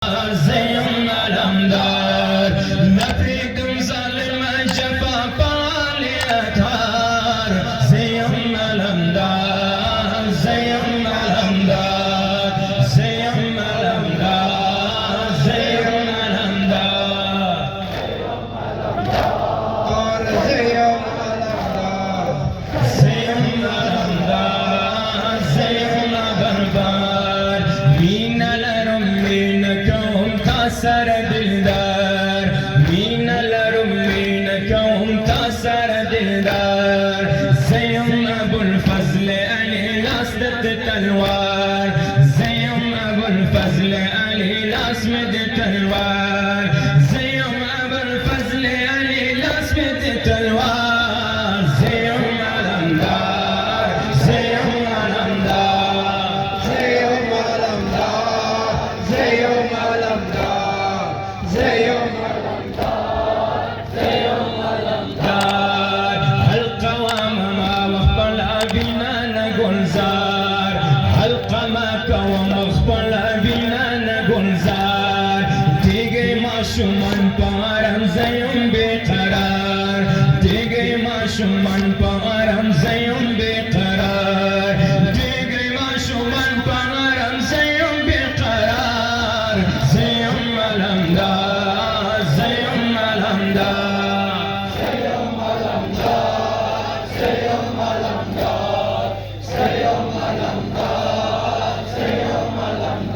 زیم علمدار نپیدم ظالم جفا پالیتار زیم علمدار زیم علمدار زیم علمدار زیم علمدار زیم علمدار زیم بربار مین لرم مین کوم تاثر دلدار مین لرم مین کوم تاثر دلدار زیم ابو الفضل علی لاست تلوار زیم ابو الفضل علی لاست تلوار زیم ابو الفضل علی لاست تلوار زیم علمدار زیم علمدار زیم علمدار زیم علمدار زیم دار القوام ما وخبل بنا نقول زار القماك ومخبل بنا نقول زار تيجي ما شمن بارم زيم بقرار تيجي ما شمن بارم زيم بقرار تيجي ما شمن بارم زيم بقرار زيم علمدار زيم علمدار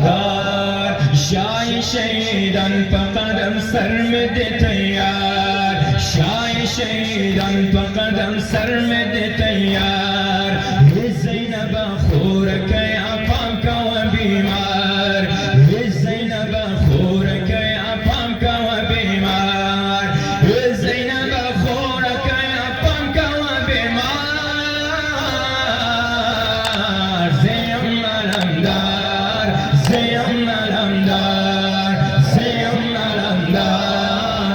دار شای شیدان پقدم سر مد تیار شای شیدان پقدم سر مد تیار زینب خورک یا پاک و بیمار زینب خورک یا پاک و بیمار زینب خورک یا پاک و بیمار زیم علمدار زیم علمدار زیم علمدار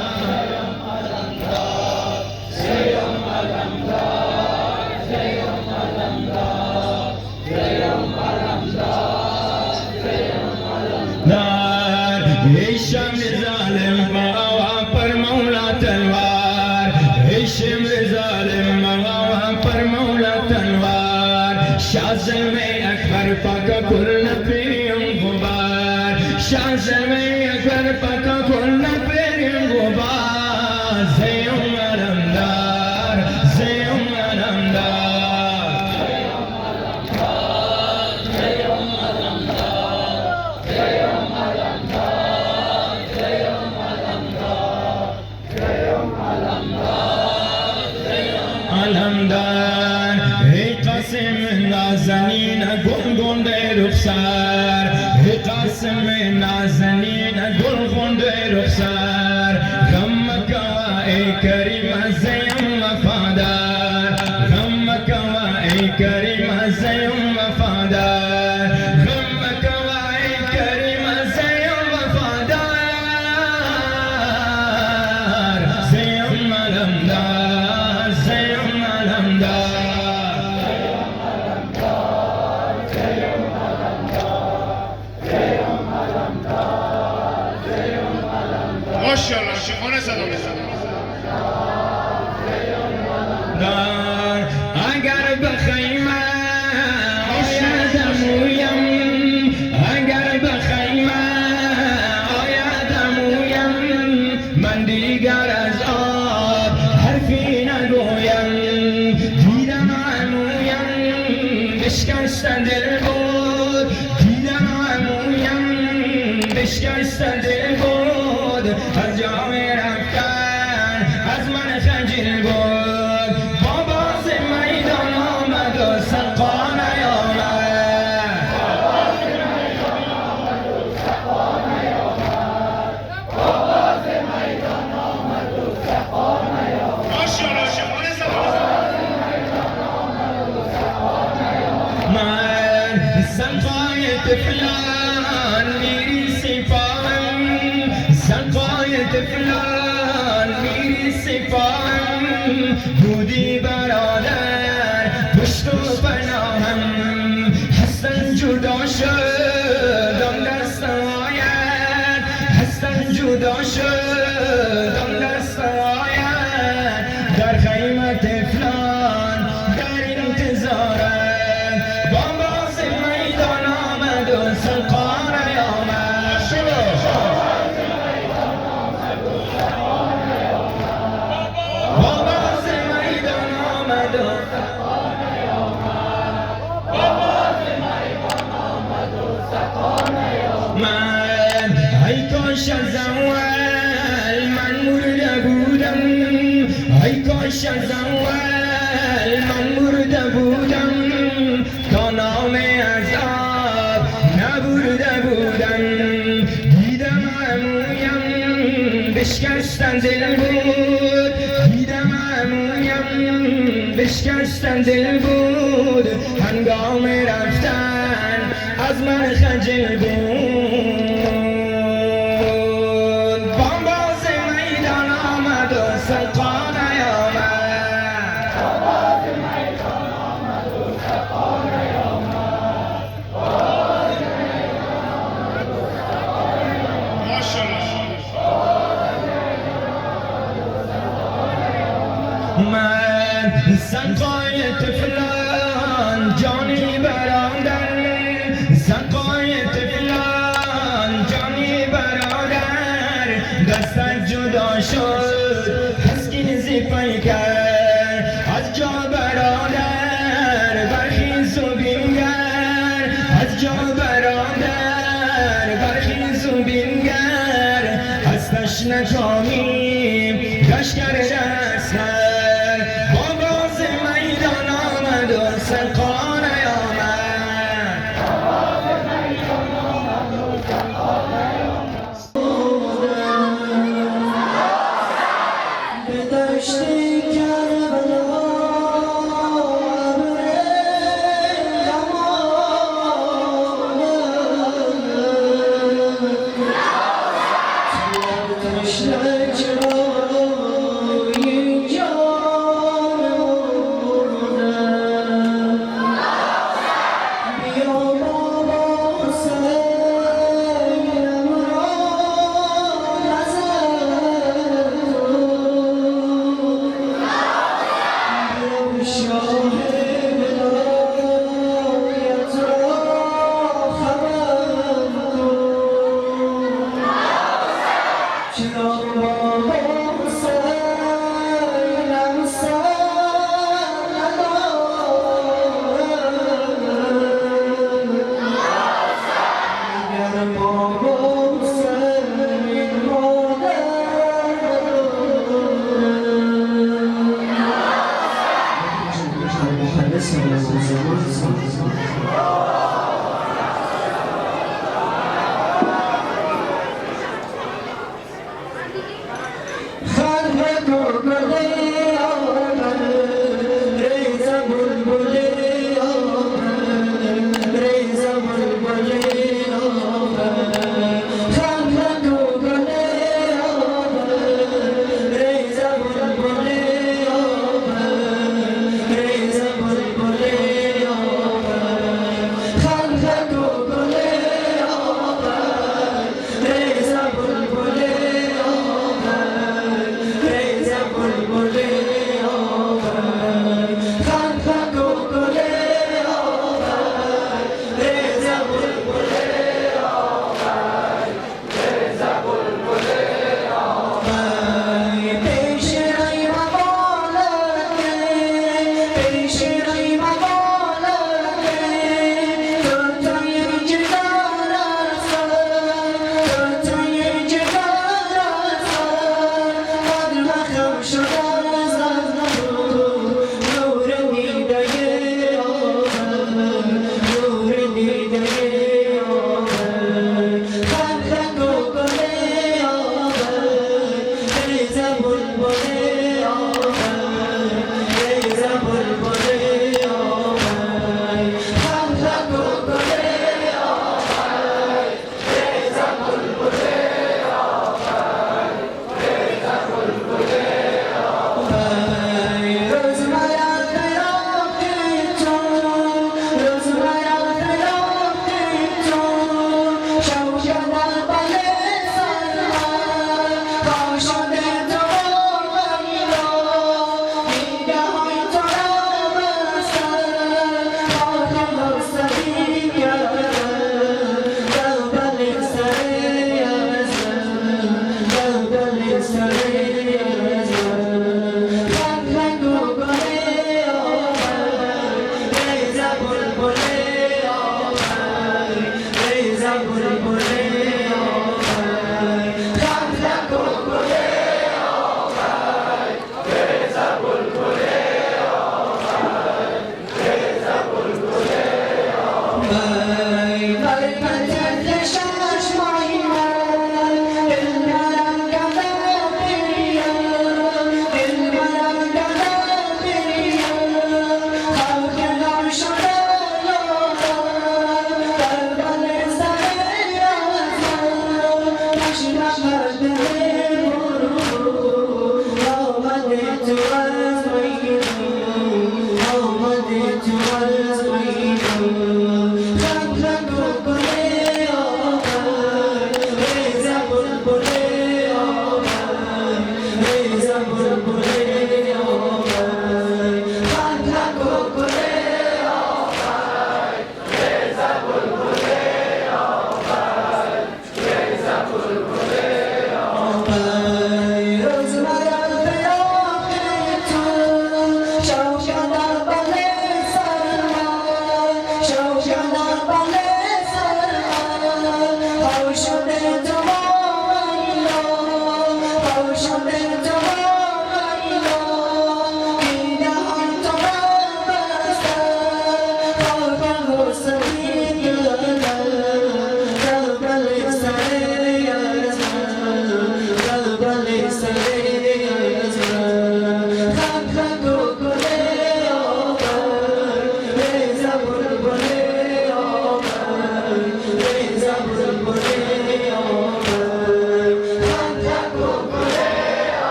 دار هشام ظالم مغوا پر مولا تلوار هشام ظالم مغوا پر مولا تلوار شازم اکبر پاک کل پریم غبار شازم اکبر پاک کل پریم غبار زیم علمدار زیم علمدار علمدار ای قاسم نازنین گلگون رخسار ای قاسم نازنین گلگون رخسار غم کوا ای کریم زیم وفادار غم کوا ای کریم زیم وفادار غم کوا ای کریم زیم وفادار زیم علمدار زیم علمدار ماشاءالله شیخانه صدا بزن دار اگر بخیمه آیدمویم اگر بخیمه آیدمویم من دیگر از آب حرفی نگویم دیدم عمویم بشکست دل بود دیدم عمویم بشکست دل بود از جا می رفتن از من خجل بود با باز میدان آمد و سقا نیامد ماشاءالله شیخانه صدا بزن من سقای طفلان میری سپاهم سقای طفلان میری سپاهم بودی برادر پشت و پناهم حسن جدا شد آن دست آید جدا شد آن دست آید در خیمه طفلان در انتظارم باز میدان آمد و سلقانه آمد باز میدان آمد و من ای کاش از اول من مرده بودم ای کاش از اول من مرده بودم تا نام عذاب نبرده بودم دیدم عمویم بشکستن دل بود دیدم عمویم بشکستن دل بود هنگام رفتن از من خجل بود بامباز میدان آمد و سلقانه آمد من سقای طفلان جانی برادر سقای طفلان جانی برادر دستت جدا شد حسکین زیپای کرد از جا برادر برخیز و بینگر از جا برادر برخیز و بینگر هستش نکامیم لشکر دستر باز میدان آمد و سلقانه آمد به دشت کربلا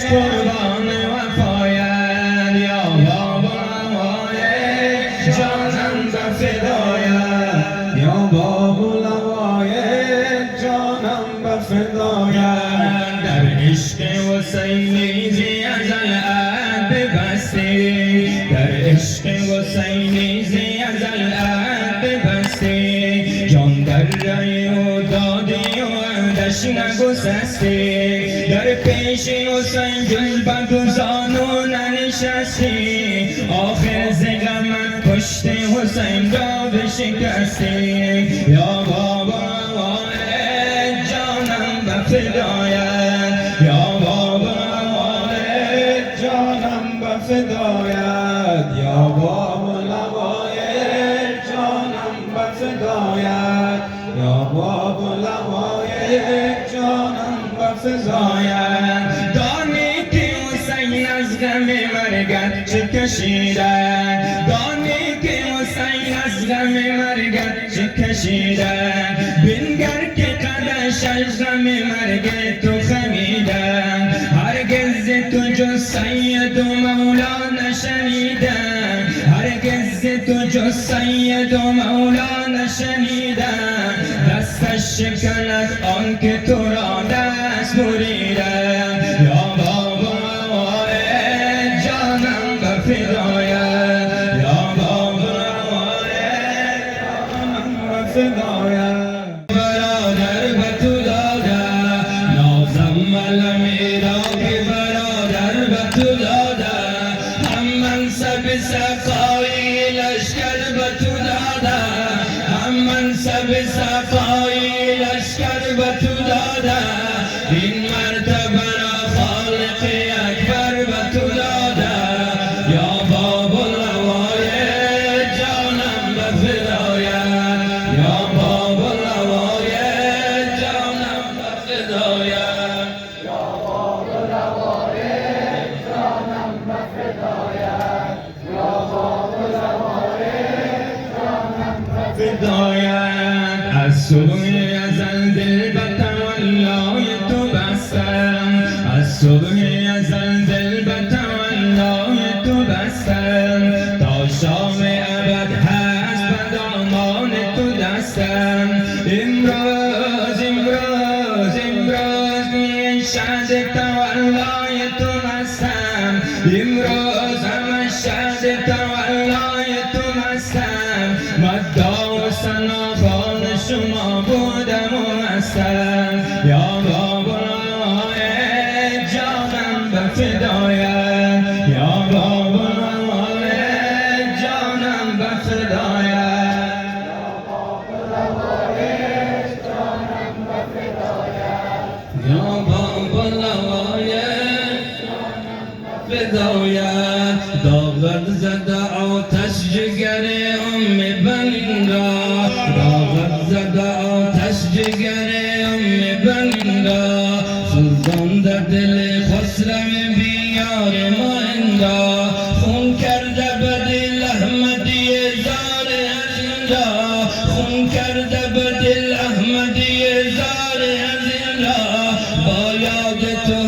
قربان وفایت یا بابا جانم به فدایت یا بابا لوایت جانم به فدایت در عشق حسینی زی ازل عهد بستی در عشق حسینی زی ازل عهد بستی جان در رای و دادی و عهدش نگسستی در پیش حسین جز بگذان و ننشستی آخر ز غمت پشت حسین را بشکستی یا بابا جانم به فدایت یا بابا جانم به فدایت یا بابا لوایت جانم به فدایت یا بابا لوایت جانم به فدایت دانی که حسین از غم مرگت چه کشیده دانی که حسین از غم مرگت چه کشیده بنگر که قدش از غم مرگ تو خمیده هرگز تو جز سید و مولا نشنیده هرگز تو جز سید و مولا نشنیده دستش شکند آن که تو را دست بریده یا بابا جانم به فدایت یا بابا جانم به فدایت برادر به تو داده نازم ملمیرا که برادر به تو داده هم منصب صفایی لشکر به تو داده هم منصب صفایی لشکر به تو داده این مرتبه را خالق اکبر به تو داده یا بابا لوایت جانم به فدایت یا بابا لوایت جانم به فدایت یا بابا لوایت جانم به فدایت یا بابا لوایت جانم به فدایت از صبح ازل دل به تولای تو بستم از صبح ازل دل به تولای تو بستم تا شام ابد هست به دامان تو دستم امروز شهد تولای تو هستم امروز همه شهد تولای تو هستم مدعا و ثنا خوان جا خون کرده به دل احمدی زار از این را با یاد تو